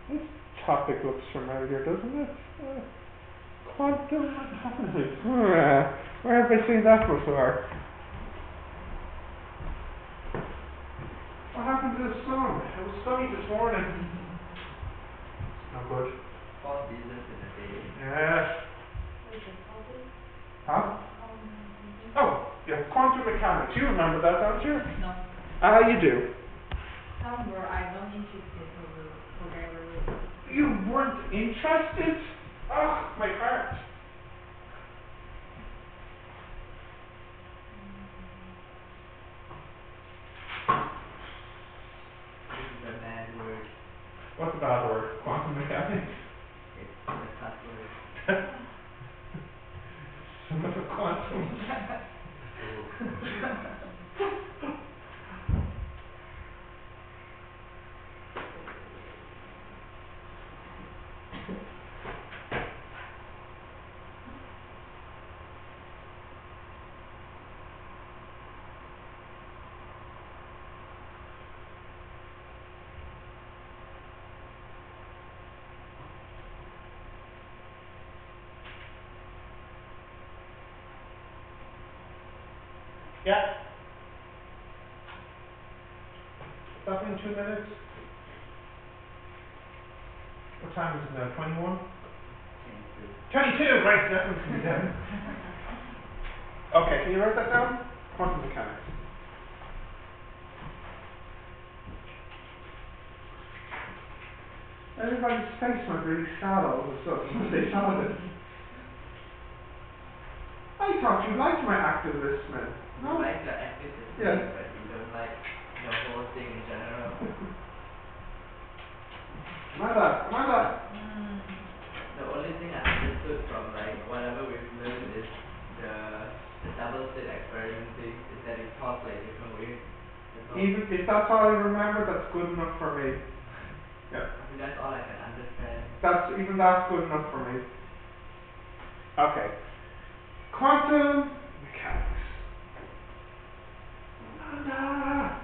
This topic looks familiar, doesn't it? Quantum mechanics. Where have I seen that before? What happened to the sun? It was sunny this morning. No good. Yeah. Huh? Oh, yeah, quantum mechanics. You remember that, don't you? No. You do. Somewhere I don't interested for whatever. You weren't interested? Oh, my heart. This is a bad word. What's a bad word? Quantum mechanics? It's a cuss word. Some of the quantum. Yeah. That in 2 minutes? What time is it now? 21? 22, right, that one's coming down. Okay, can you write that down? Quantum mechanics. Everybody's face went really sad all of a sudden when they saw this. I thought you liked my activism. No? You like the activity, yeah. But you don't like the whole thing in general. Amanda. The only thing I understood from like whatever we've learned is the double slit experiment thing is that it talks like different ways. Even if that's all I remember, that's good enough for me. Yeah. I mean, that's all I can understand. That's good enough for me. Okay. Quantum mechanics. Amanda.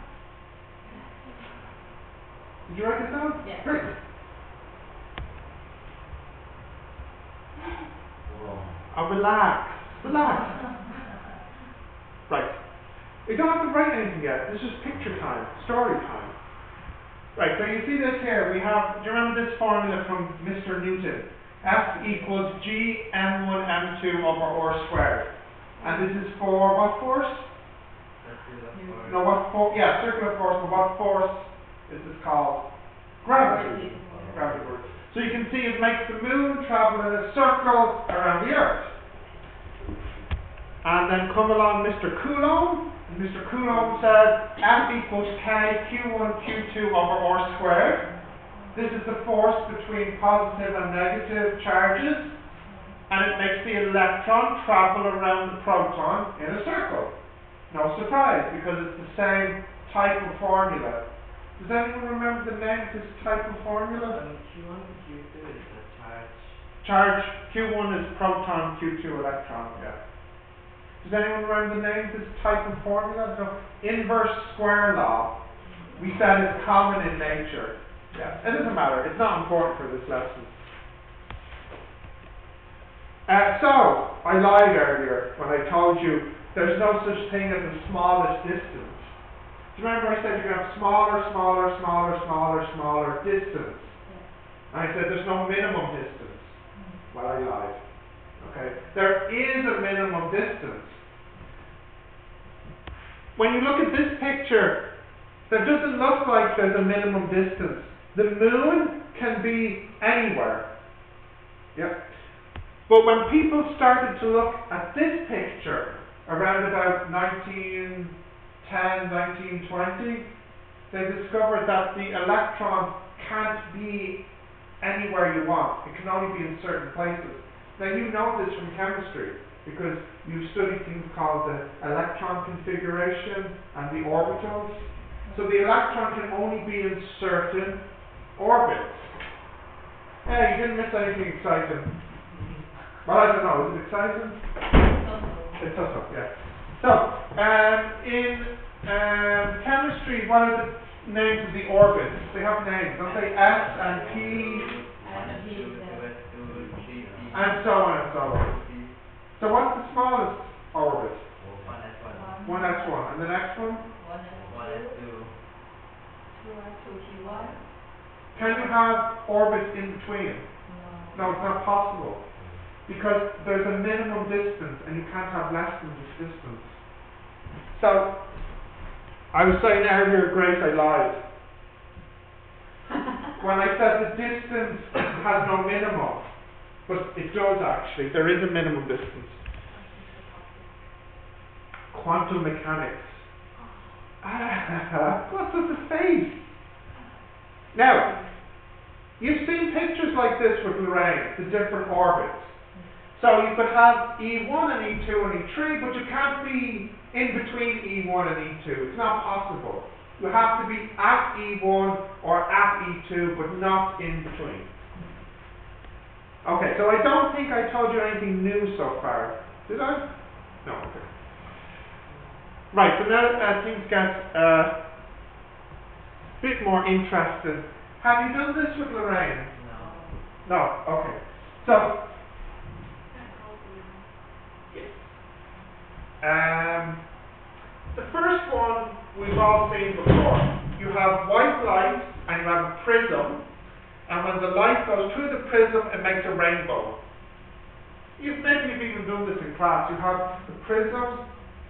Did you write this down? Yeah. Great. Oh, relax. Right. We don't have to write anything yet. This is picture time, story time. Right, so you see this here. We have, do you remember this formula from Mr. Newton? F equals G m1 m2 over r squared. And this is for what force? Circular force. No, what force? Yeah, circular force. But what force is this called? Gravity. Gravity force. So you can see it makes the moon travel in a circle around the Earth. And then come along Mr. Coulomb. And Mr. Coulomb said F equals K Q1 Q2 over r squared. This is the force between positive and negative charges. And it makes the electron travel around the proton in a circle. No surprise, because it's the same type of formula. Does anyone remember the name of this type of formula? Q1 and Q2 is the charge. Charge Q1 is proton, Q2 electron, yeah. Does anyone remember the name of this type of formula? No. Inverse square law. We said it's common in nature. Yeah. It doesn't matter. It's not important for this lesson. So, I lied earlier when I told you there's no such thing as the smallest distance. Do you remember I said you have smaller distance? And I said there's no minimum distance. Well, I lied. Okay? There is a minimum distance. When you look at this picture, there doesn't look like there's a minimum distance. The moon can be anywhere. Yep. But when people started to look at this picture around about 1910, 1920, they discovered that the electron can't be anywhere you want. It can only be in certain places. Now you know this from chemistry because you studied things called the electron configuration and the orbitals. So the electron can only be in certain orbits. Yeah, you didn't miss anything exciting. Well, I don't know, is it exciting? It's also, yeah. So, in chemistry, what are the names of the orbits? They have names, don't they? S and P, and so on and so on. So what's the smallest orbit? 1s1. And the next one? 2s2p1. Can you have orbits in between? No, it's not possible. Because there's a minimum distance and you can't have less than this distance. So, I was saying earlier, Grace, I lied. When I said the distance has no minimum, but it does actually, there is a minimum distance. Quantum mechanics. What's with the face? Now, you've seen pictures like this with Lorraine, the different orbits. So you could have E1 and E2 and E3, but you can't be in between E1 and E2. It's not possible. You have to be at E1 or at E2, but not in between. Okay, so I don't think I told you anything new so far. Did I? No, okay. Right, so now things get a bit more interesting. Have you done this with Lorraine? No. No, okay. So, the first one we've all seen before. You have white light and you have a prism, and when the light goes through the prism, it makes a rainbow. Maybe you've even done this in class. You have the prism,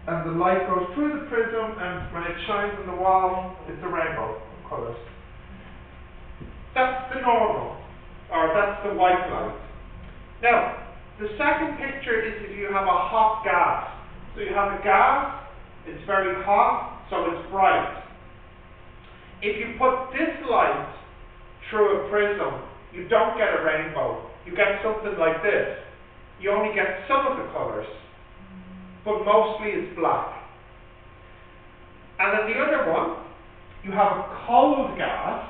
and the light goes through the prism, and when it shines on the wall, it's a rainbow of colours. That's the normal, or that's the white light. Now, the second picture is if you have a hot gas. So you have a gas, it's very hot, so it's bright. If you put this light through a prism, you don't get a rainbow. You get something like this. You only get some of the colours, but mostly it's black. And then the other one, you have a cold gas,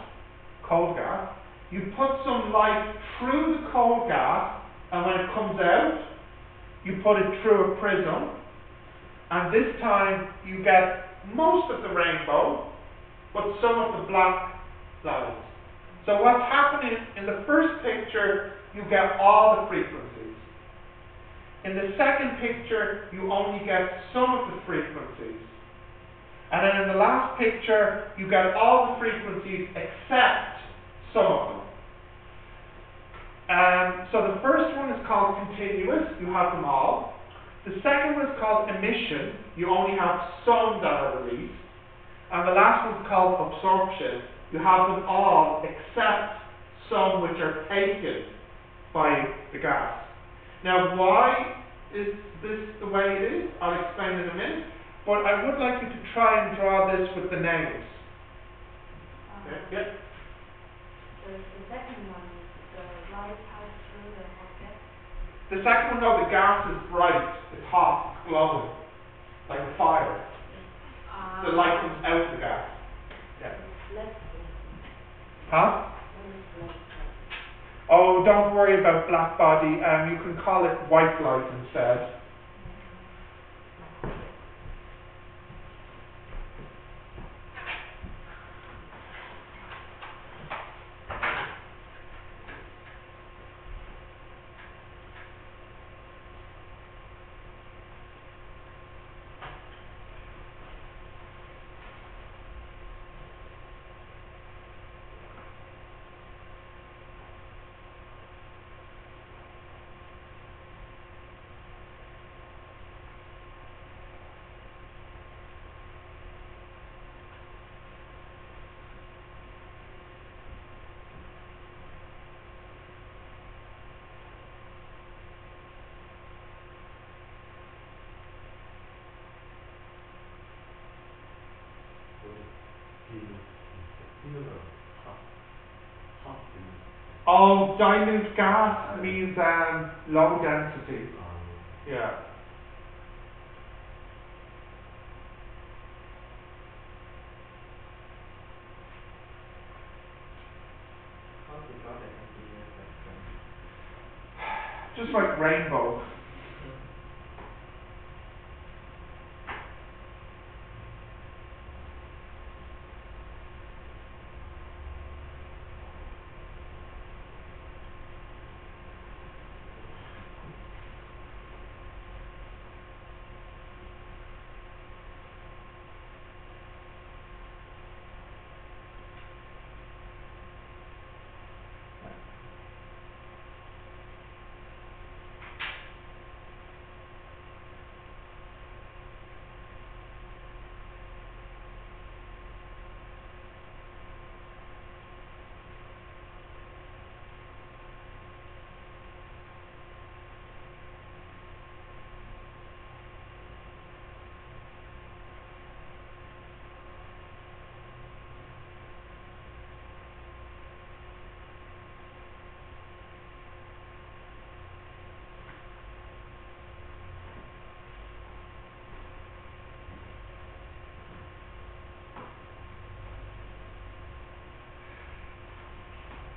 you put some light through the cold gas, and when it comes out, you put it through a prism, and this time you get most of the rainbow, but some of the black lines. So what's happening in the first picture, you get all the frequencies. In the second picture, you only get some of the frequencies. And then in the last picture, you get all the frequencies except some of them. So the first one is called continuous, you have them all. The second one is called emission, you only have some that are released. And the last one is called absorption, you have them all except some which are taken by the gas. Now why is this the way it is? I'll explain in a minute. But I would like you to try and draw this with the names. Yeah. The second one is the light pass through the hot gas. The second one, no, the gas is bright, it's hot, it's glowing, like a fire. The light comes out of the gas. Yeah. Huh? Oh, don't worry about black body. You can call it white light instead. Oh, dilute gas means low density. Yeah. Just like rainbow.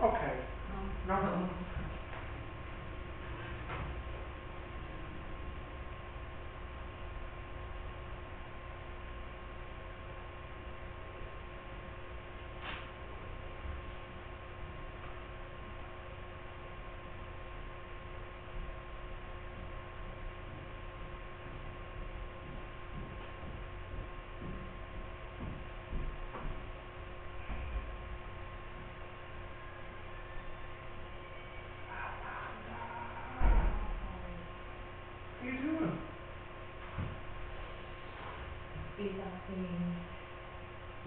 Okay. No. What are you doing? Is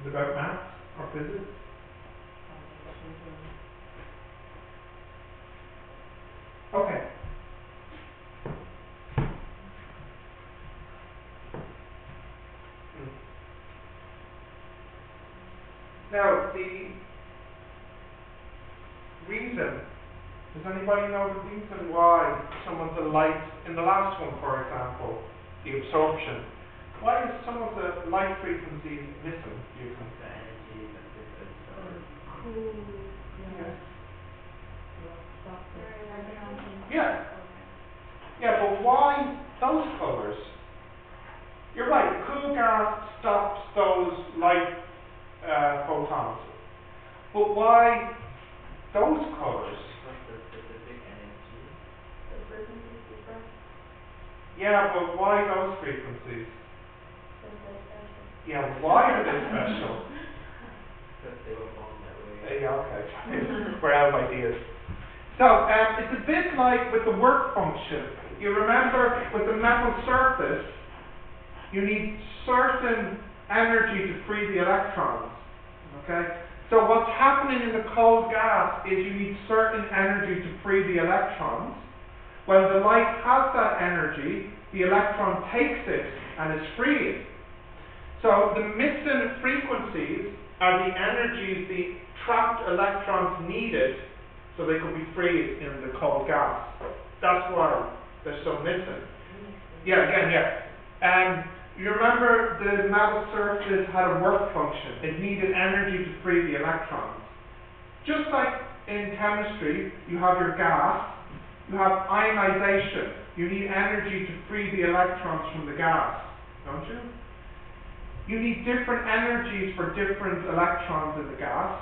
Is it about maths or physics? Okay. Now, the reason, does anybody know the reason why some of the light, in the last one for example, the absorption, why is some of the light frequencies missing, do you think? The energy is different, so cool. Yes. Electron. Yeah. Yeah, but why those colours? You're right, cool gas stops those light photons. But why those colours? what's the specific energy? The frequency is different. Yeah, but why those frequencies? Because they're special. Yeah, why are they special? Because they were born that way. Yeah, okay. We're out of ideas. So, it's a bit like with the work function. You remember, with the metal surface, you need certain energy to free the electrons. Okay? So what's happening in the cold gas is you need certain energy to free the electrons. When the light has that energy, the electron takes it and is freed. So the missing frequencies are the energies the trapped electrons needed so they could be freed in the cold gas. That's why they're so missing. Yeah. You remember the metal surface had a work function. It needed energy to free the electrons. Just like in chemistry, you have your gas, you have ionization. You need energy to free the electrons from the gas, don't you? You need different energies for different electrons in the gas.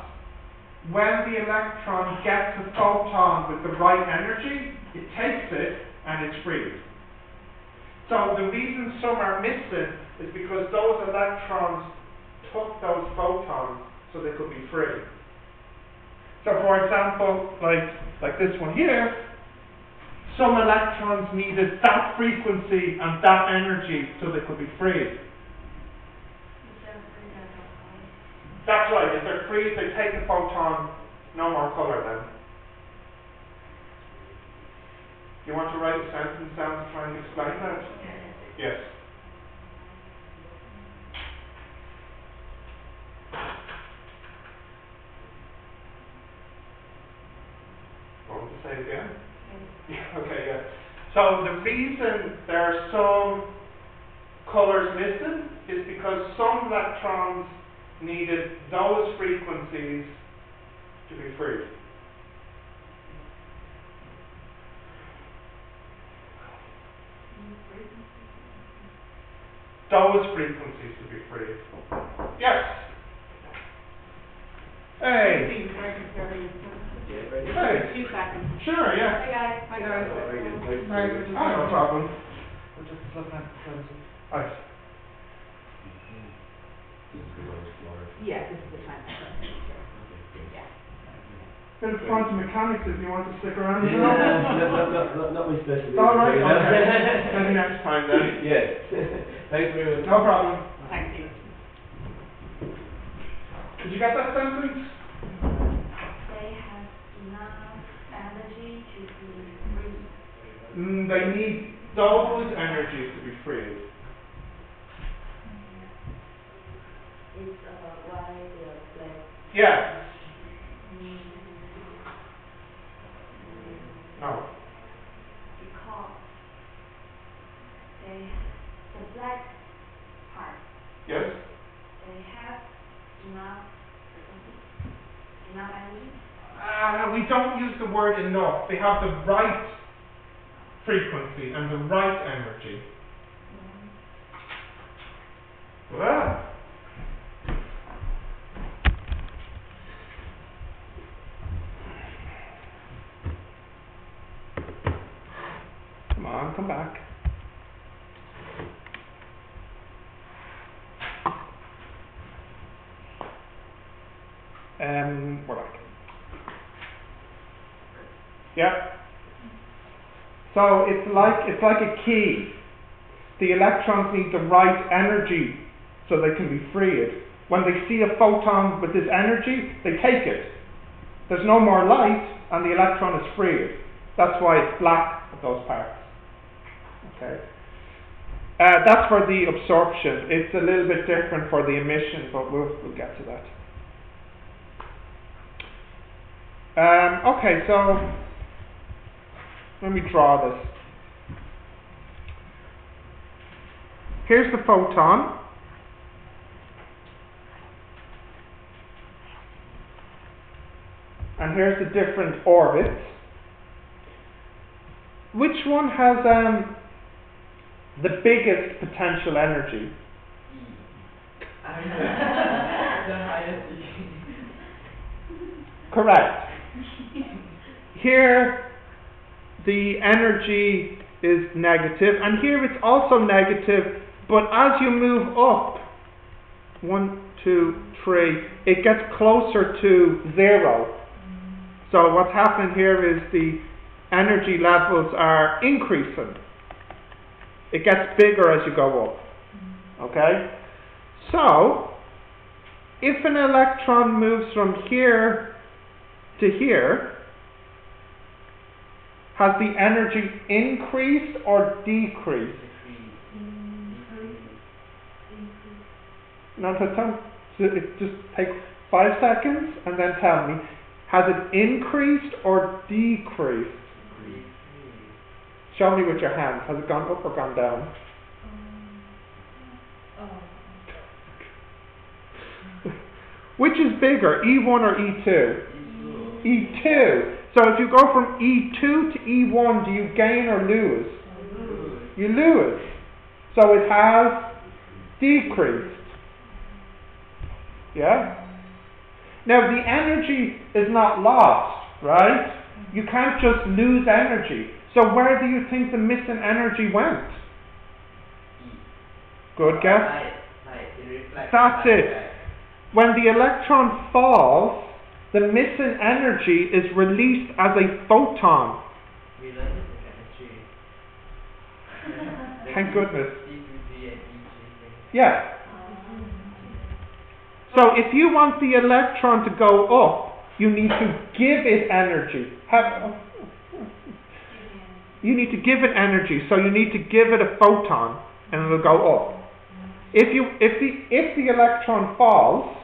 When the electron gets a photon with the right energy, it takes it and it's freed. So the reason some are missing is because those electrons took those photons so they could be free. So for example, like this one here, some electrons needed that frequency and that energy so they could be freed. That's right, if they're free, they take the photon, no more colour then. You want to write a sentence down to try and explain that? Yes. Want to say it again? Yeah, okay, yeah. So the reason there are some colours missing is because some electrons needed those frequencies to be freed. Those frequencies to be freed. Yes. Hey. Hey. 2 seconds. Sure, yeah. Hey guys. Hi guys. Very good. Sorry for just Oh, no problem. We're just looking at the closing. Right. Yeah, this is the time. Yeah. Bit of quantum mechanics if you want to stick around. Not my specialty. All right, okay. Maybe next time then. Yes. Thanks very much. No problem. Thank you. Did you get that sentence? They have enough energy to be free. They need those energies to be freed. It's why they are black. Yeah. No. Because the black part, Yes. they have enough energy. We don't use the word enough. They have the right frequency and the right energy. Ah. Come on, come back. We're back. Yeah. So it's like a key. The electrons need the right energy so they can be freed. When they see a photon with this energy, they take it. There's no more light, and the electron is freed. That's why it's black at those parts. Okay. That's for the absorption. It's a little bit different for the emission, but we'll get to that. Okay, so let me draw this. Here's the photon. And here's the different orbits. Which one has the biggest potential energy? The highest. Correct. Here the energy is negative, and here it's also negative, but as you move up 1, 2, 3, it gets closer to 0. So what's happened here is the energy levels are increasing. It gets bigger as you go up. Okay? So if an electron moves from here to here, has the energy increased or decreased? No, just take 5 seconds and then tell me, has it increased or decreased? Show me with your hands. Has it gone up or gone down? Which is bigger, E1 or E2? E2. So if you go from E2 to E1, do you gain or lose? You lose. So it has decreased. Yeah? Now the energy is not lost, right? You can't just lose energy. So where do you think the missing energy went? Good guess? That's it. When the electron falls, the missing energy is released as a photon. We learned this in chemistry. Thank goodness. C2G and EG. Yeah. So if you want the electron to go up, you need to give it energy. You need to give it energy, so you need to give it a photon, and it will go up. If the electron falls,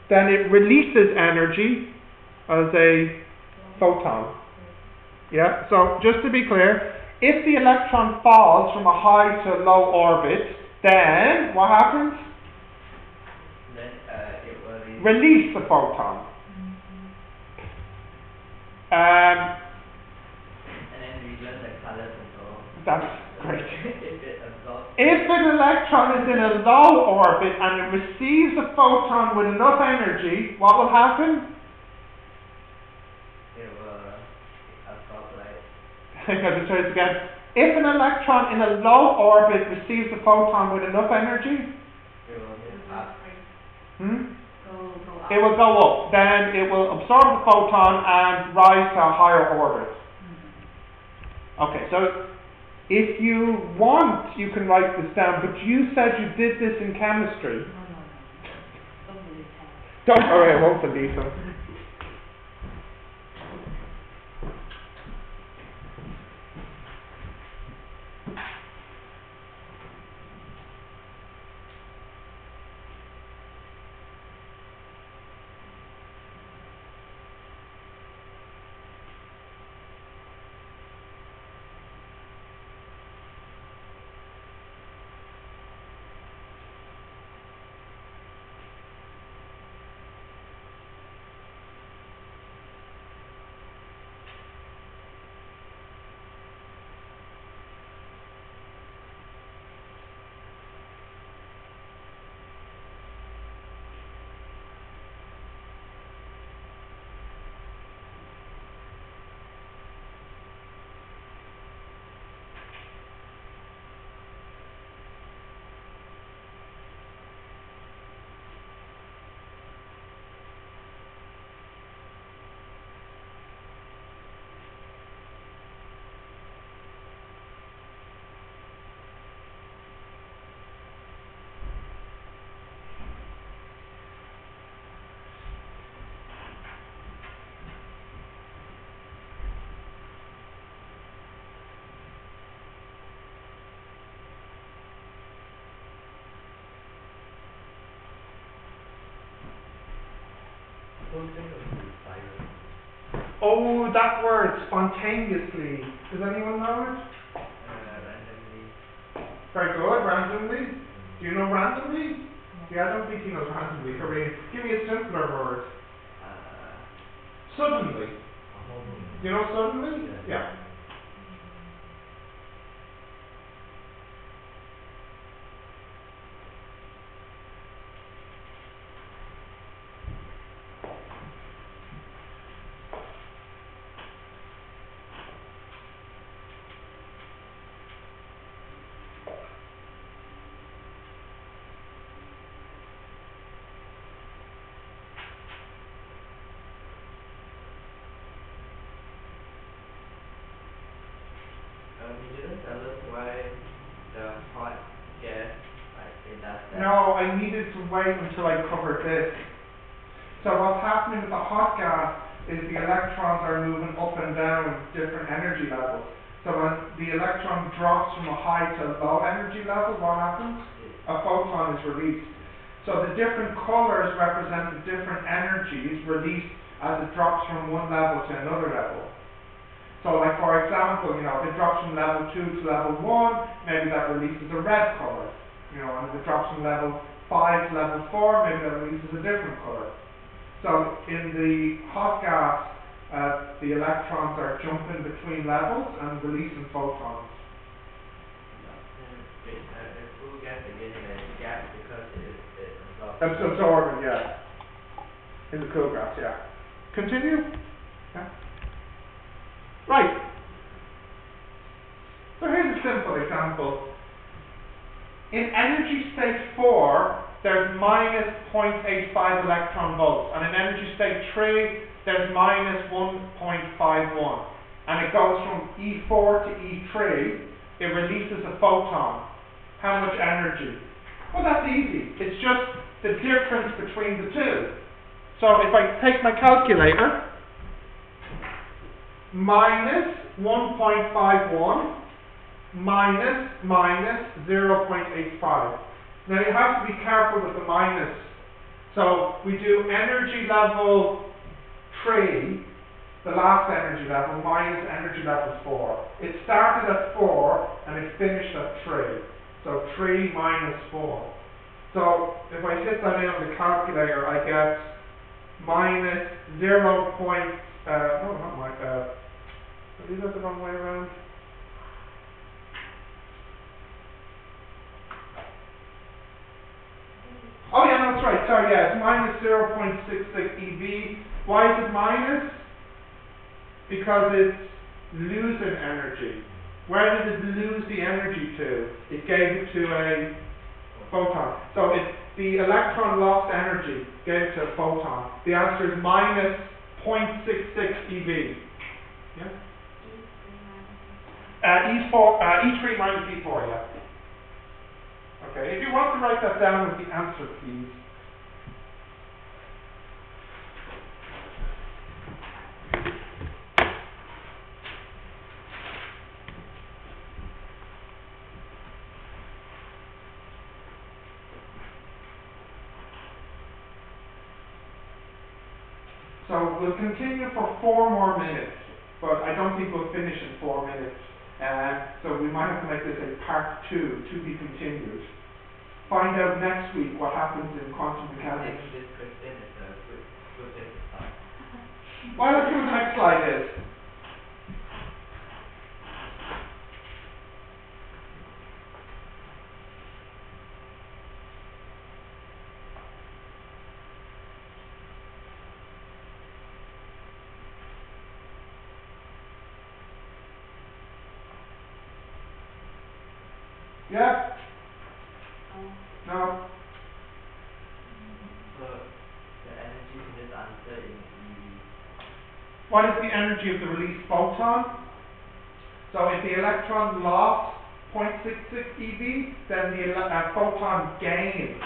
then it releases energy as a photon. Yeah. So just to be clear, if the electron falls from a high to low orbit, then what happens? Then it will Release the photon. and then we learn the colors and so on. That's great. If it absorbs. If an electron is in a low orbit and it receives a photon with enough energy, what will happen? It will absorb light. I'm going to try this again. If an electron in a low orbit receives a photon with enough energy, It will move up. it will go up. Then it will absorb the photon and rise to a higher orbit. Okay, so if you want, you can write this down, but you said you did this in chemistry. Don't worry, I won't believe him. whole thing or is it silent? Oh, that word, spontaneously. Does anyone know it? Randomly. Very good, randomly. Do you know randomly? Yeah, I don't think he knows randomly. Corinne, give me a simpler word. Suddenly. Do you know suddenly? Yeah. You didn't tell us why the hot gas, like, it does that. No, I needed to wait until I covered this. So what's happening with the hot gas is the electrons are moving up and down different energy levels. So when the electron drops from a high to a low energy level, what happens? A photon is released. So the different colors represent the different energies released as it drops from one level to another level. So like for example, if it drops from level 2 to level 1, maybe that releases a red color. And if it drops from level 5 to level 4, maybe that releases a different color. So in the hot gas, the electrons are jumping between levels and releasing photons. The cool gas again is a gas because it absorbs. That's absorbing, yeah. In the cool gas, yeah. Continue? Yeah. Right. So here's a simple example. In energy state 4, there's minus 0.85 electron volts, and in energy state 3, there's minus 1.51. And it goes from E4 to E3, it releases a photon. How much energy? Well, that's easy. It's just the difference between the two. So if I take my calculator, minus 1.51 minus 0.85. Now you have to be careful with the minus. So we do energy level 3, the last energy level, minus energy level 4. It started at 4 and it finished at 3. So 3 minus 4. So if I hit that in on the calculator, I get minus 0. Is that the wrong way around? Oh yeah, no, that's right. Sorry, yeah, it's minus 0.66 eV. Why is it minus? Because it's losing energy. Where did it lose the energy to? It gave it to a photon. So the electron lost energy, gave it to a photon. The answer is minus 0.66 eV. Yeah? E3 minus E4, yeah. Okay, if you want to write that down with the answer, please. So we'll continue for 4 more minutes, but I don't think we'll finish in 4 minutes. So we might have to make this a part 2 to be continued. Find out next week what happens in quantum mechanics. This question is a good place to start. Well, let's see what the next slide is. Yeah? No? So the energy in this answer in EV. What is the energy of the released photon? So if the electron lost 0.66 eV, then the photon gained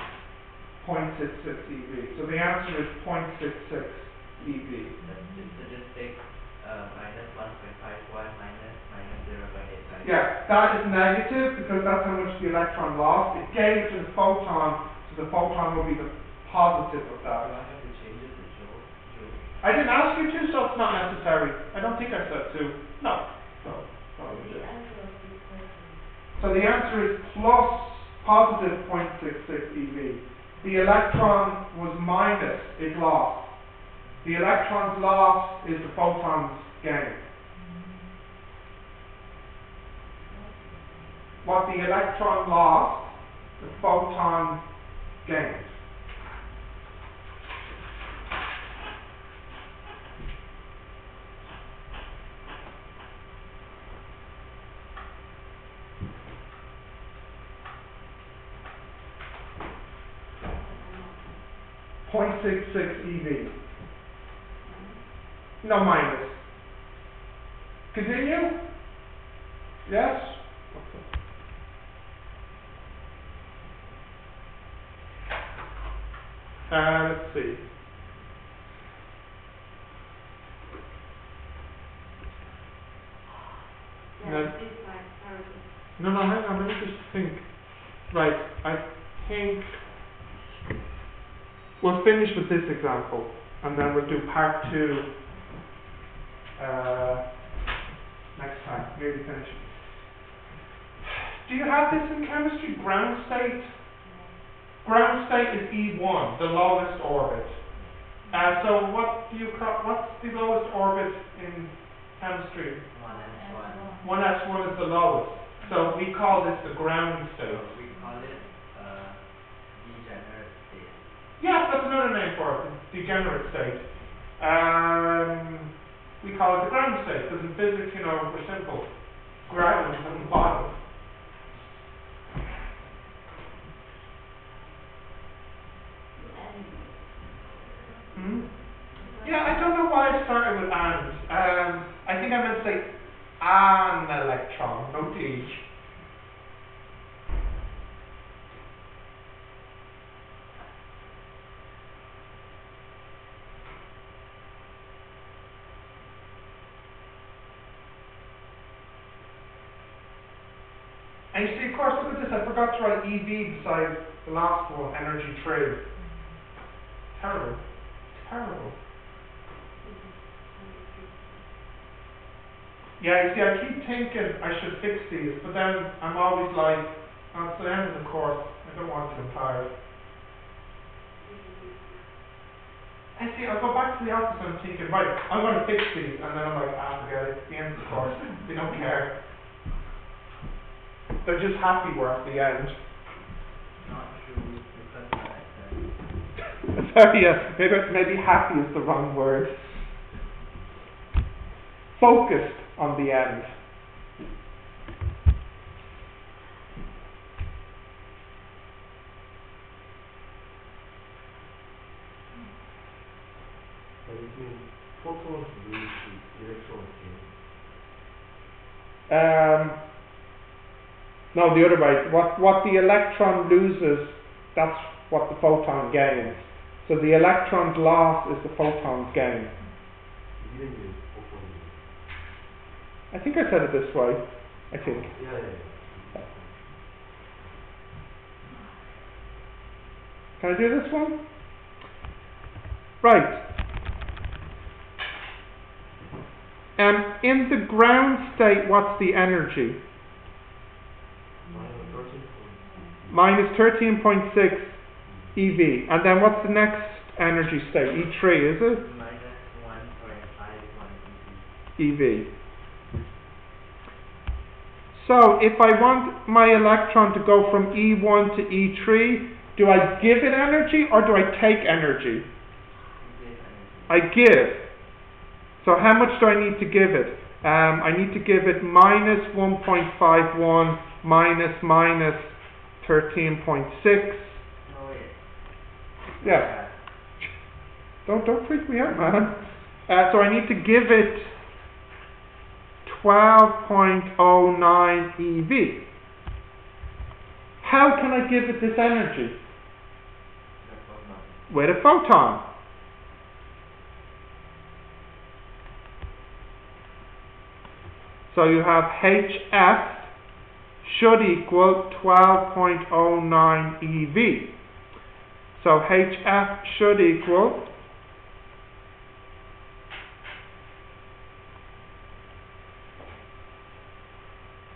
0.66 eV. So the answer is 0.66 eV. So just take minus 1.51 minus 0.85. Yeah, that is negative because that's how much the electron lost. It gave it to the photon, so the photon will be the positive of Do that. I have to change it to joule? I didn't ask you to, so it's not necessary. I don't think I said to. No. No. No, you The didn't. answer of this question. So the answer is plus positive 0.66 eV. The electron was minus, it lost. The electron's loss is the photon's gain. What the electron lost, the photon gained. .66 eV. No minus. Continue? Yes? Let's see. Yeah, No. this is my paragraph. No, hang on, let me just think. Right, I think we'll finish with this example, and then we'll do part 2 next time. Nearly finished. Do you have this in chemistry? Ground state? Ground state is E1, the lowest orbit. So what do you call, what's the lowest orbit in chemistry? 1s1. 1s1 is the lowest. So we call this the ground state. So we call it degenerate state. Yeah, that's another name for it, the degenerate state. We call it the ground state, because in physics, you know, we're simple. Ground and bottom. Hmm? Yeah, I don't know why I started with and. I think I meant to say an electron, no T. And you see, of course, look at this, I forgot to write EV beside the last one, energy trade. Terrible. Terrible. Yeah, you see, I keep thinking I should fix these, but then I'm always like, oh, it's the end of the course, I don't want to, I'm tired. And see, I'll go back to the office and I'm thinking, right, I'm going to fix these, and then I'm like, forget it, it's the end of the course, they don't care. They're just happy we're at the end. Not true, because I said. Sorry, yeah, maybe happy is the wrong word. Focused on the end. So it means photons lose the electrons gain. No, the other way. What the electron loses, that's what the photon gains. So the electron's loss is the photon's gain. You didn't use photon. I think I said it this way. I think. Yeah. Can I do this one? Right. In the ground state, what's the energy? Minus 13.6 eV. And then what's the next energy state? E3, is it? Minus 1.51 eV. So if I want my electron to go from E1 to E3, do I give it energy or do I take energy? I give. So how much do I need to give it? I need to give it minus 1.51 minus 13.6. No, wait. Yeah. Don't freak me out, man. So I need to give it 12.09 eV. How can I give it this energy? With a photon. So you have HF should equal 12.09 eV. So HF should equal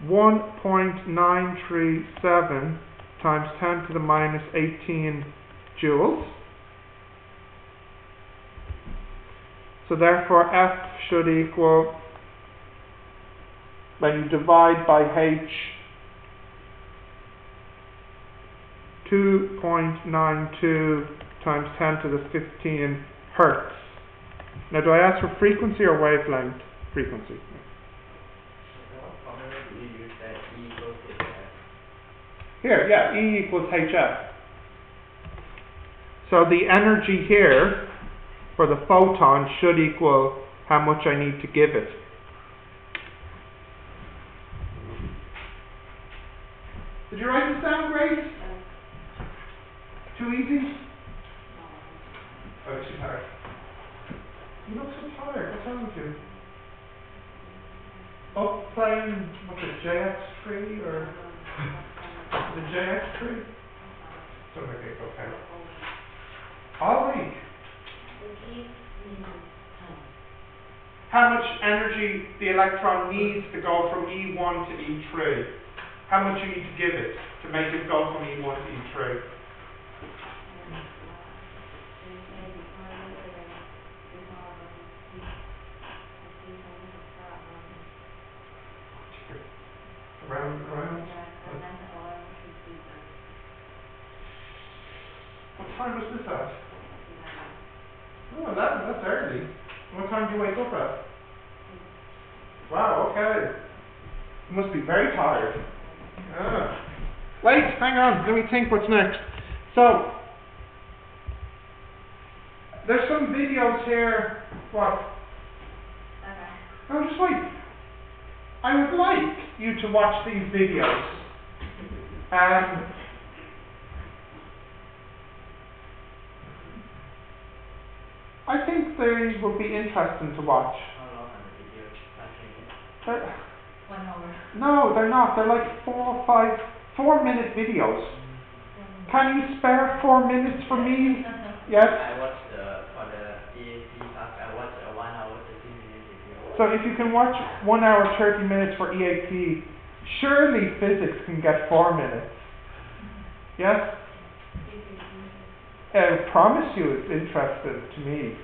1.937 times 10 to the minus 18 joules. So therefore F should equal, when you divide by H, 2.92 times 10 to the 15 hertz. Now do I ask for frequency or wavelength? Frequency. What formula do you use that E equals HF? Here, yeah, E equals HF. So the energy here for the photon should equal how much I need to give it. Did you write this down, Grace? Too easy? Oh, too tired. You look so tired. What's wrong with you? Oh, playing, what's it, JX3 or the JX3? Something like that, okay. All week. How much energy the electron needs to go from E1 to E3? How much you need to give it to make it go from E1 to E3? Around. What time was this at? Oh, 11, that's early. What time do you wake up at? Wow, okay. You must be very tired. Ah. Wait, hang on, let me think what's next. So, there's some videos here. What? Oh, just wait. I would like you to watch these videos. I think they will be interesting to watch. How long are the videos? 1 hour. No, they're not. They're like 4-minute videos. Can you spare 4 minutes for me? Yes? I watched for the EAP class, I watched a 1 hour 30-minute video. So if you can watch 1 hour 30 minutes for EAP, surely physics can get 4 minutes. Yes? I promise you it's interesting to me.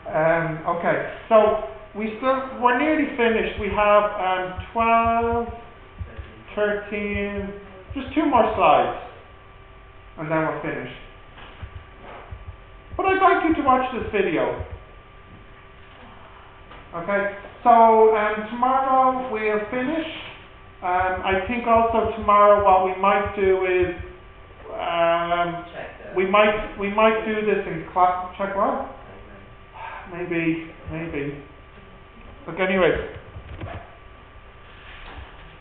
Okay, so we're nearly finished. We have 12, 13, just 2 more slides, and then we're finished. But I'd like you to watch this video. Okay, so tomorrow we'll finish. I think also tomorrow what we might do is we might do this in class. Check what? Maybe. Look, anyways,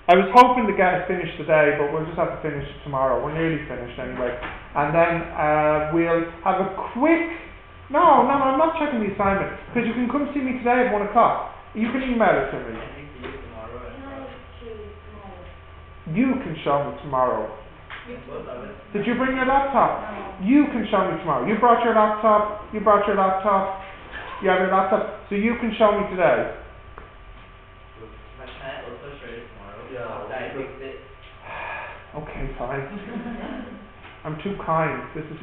I was hoping to get it finished today, but we'll just have to finish it tomorrow. We're nearly finished anyway, and then we'll have a quick. No, I'm not checking the assignment because you can come see me today at 1 o'clock. You can email it to me. You can show me tomorrow. Did you bring your laptop? No. You can show me tomorrow. You brought your laptop. You have your laptop. So you can show me today. But can I also show you tomorrow? Yeah. I fixed it. Okay, fine. I'm too kind. This is